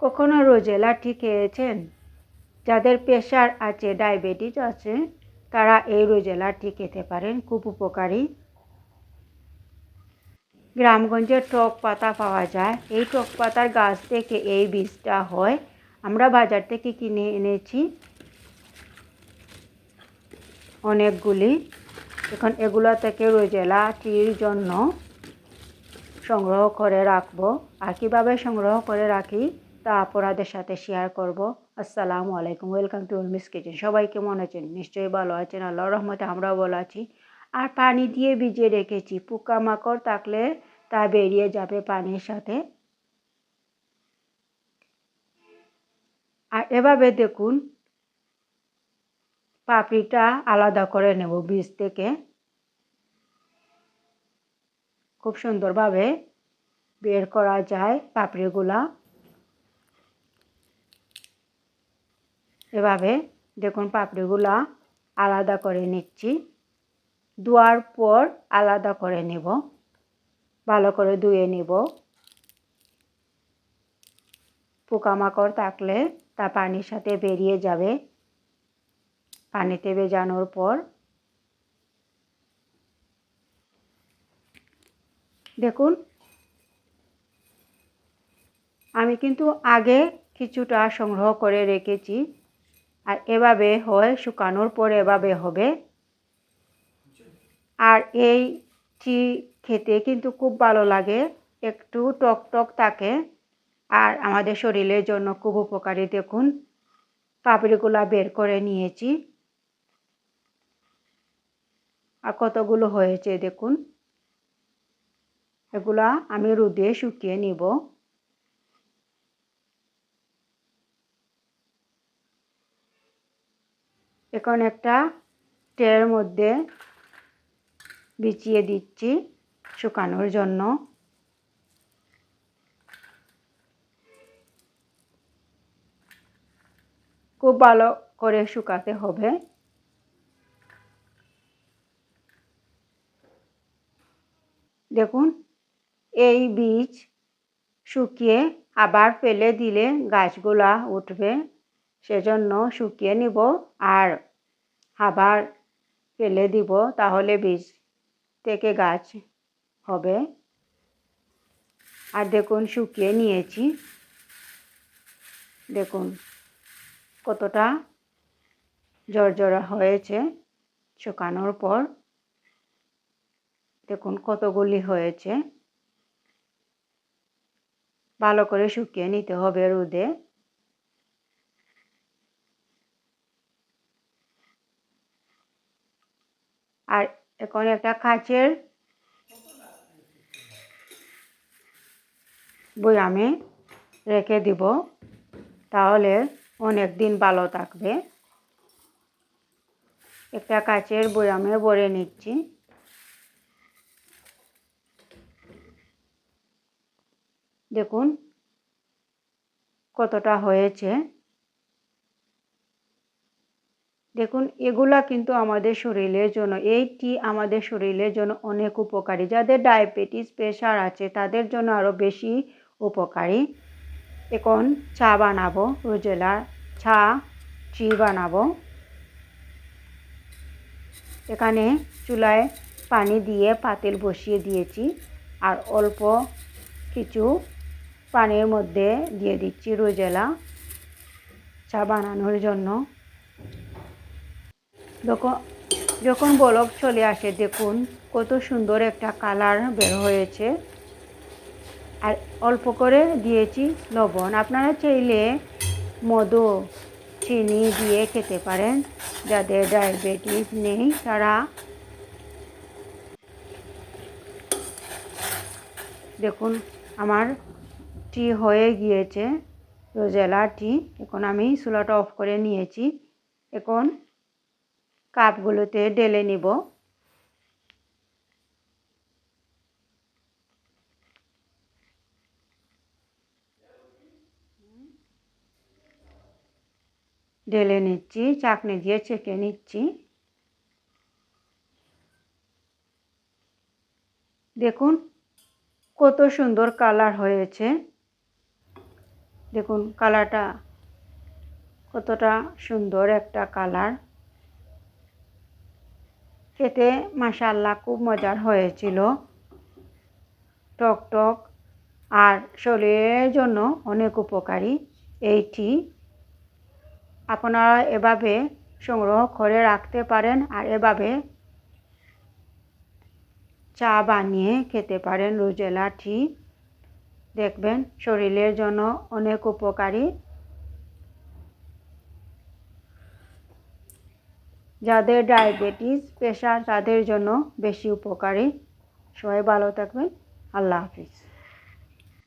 কখনো রোজেলা টি খেয়েছেন? যাদের প্রেশার আছে, ডায়াবেটিস আছে, তারা এই রোজেলা টি খেতে পারেন, খুব উপকারী। গ্রামগঞ্জে টক পাতা পাওয়া যায়। এই টক পাতার গাছ থেকে এই বীজটা হয়। আমরা বাজার থেকে কিনে এনেছি অনেকগুলি। এখন এগুলো থেকে রোজেলা টির জন্য সংগ্রহ করে রাখবো। আর কীভাবে সংগ্রহ করে রাখি তা আপনাদের সাথে শেয়ার করব। আসসালামু আলাইকুম, ওয়েলকাম টু উর্মিস কিচেন। সবাই কেমন আছেন? নিশ্চয়ই ভালো আছেন, আল্লাহর রহমতে আমরাও ভালো আছি। আর পানি দিয়ে ভিজিয়ে রেখেছি, পোকামাকড় থাকলে তা বেরিয়ে যাবে পানির সাথে। আর এভাবে দেখুন, পাপড়িটা আলাদা করে নেব বীজ থেকে। খুব সুন্দরভাবে বের করা যায় পাপড়িগুলা। এভাবে দেখুন পাপড়িগুলা আলাদা করে নিচ্ছি। ধোয়ার পর আলাদা করে নেব, ভালো করে ধুয়ে নেব। পোকামাকড় থাকলে তা পানির সাথে বেরিয়ে যাবে। পানিতে ভেজানোর পর দেখুন, আমি কিন্তু আগে কিছুটা সংগ্রহ করে রেখেছি। আর এভাবে হয়, শুকানোর পর এভাবে হবে। আর এই টি খেতে কিন্তু খুব ভালো লাগে, একটু টক টক থাকে আর আমাদের শরীরের জন্য খুব উপকারী। দেখুন, পাপড়িগুলা বের করে নিয়েছি আর কতগুলো হয়েছে দেখুন। এগুলা আমি রোদে শুকিয়ে নিব। এখন একটা ট্রের মধ্যে বিছিয়ে দিচ্ছি শুকানোর জন্য। খুব ভালো করে শুকাতে হবে। দেখুন, এই বীজ শুকিয়ে আবার ফেলে দিলে গাছগুলা উঠবে, সেজন্য শুকিয়ে নিব আর আবার ফেলে দিব, তাহলে বীজ থেকে গাছ হবে। আর দেখুন, শুকিয়ে নিয়েছি। দেখুন কতটা ঝরঝরা হয়েছে শুকানোর পর। দেখুন কতগুলি হয়েছে। ভালো করে শুকিয়ে নিতে হবে রোদে। আর এখন একটা কাচের বয়ামে রেখে দিব, তাহলে অনেক দিন ভালো থাকবে। একটা কাচের বয়ামে ভরে নিচ্ছি। দেখুন কতটা হয়েছে। দেখুন, এগুলা কিন্তু আমাদের শরীরের জন্য, এই টি আমাদের শরীরের জন্য অনেক উপকারী। যাদের ডায়াবেটিস প্রেশার আছে তাদের জন্য আরও বেশি উপকারী। এখন চা বানাবো, রোজেলার চা টি বানাবো। এখানে চুলায় পানি দিয়ে পাতিল বসিয়ে দিয়েছি আর অল্প কিছু পানির মধ্যে দিয়ে দিচ্ছি রোজেলা চা বানানোর জন্য। যখন বলক চলে আসে, দেখুন কত সুন্দর একটা কালার বের হয়েছে। আর অল্প করে দিয়েছি লবণ। আপনারা চাইলে মধু, চিনি দিয়ে খেতে পারেন। যাদের ডায়াবেটিস নেই তারা। দেখুন আমার টি হয়ে গিয়েছে, রোজেলা টি। এখন আমি চুলাটা অফ করে নিয়েছি। এখন কাপগুলোতে ঢেলে নিব। ঢেলে নিচ্ছি, চাকনি দিয়ে ছেঁকে নিচ্ছি। দেখুন কত সুন্দর কালার হয়েছে। দেখুন কালারটা কতটা সুন্দর একটা কালার। খেতে মাশাআল্লাহ খুব মজার হয়েছিল, টক টক আর শরীরের জন্য অনেক উপকারী এই টি। আপনারা এভাবে সংগ্রহ করে রাখতে পারেন আর এভাবে চা বানিয়ে খেতে পারেন রোজেলা টি। দেখবেন শরীরের জন্য অনেক উপকারী। যাদের ডায়াবেটিস প্রেশার তাদের জন্য বেশি উপকারী। সবাই ভালো থাকবেন। আল্লাহ হাফিজ।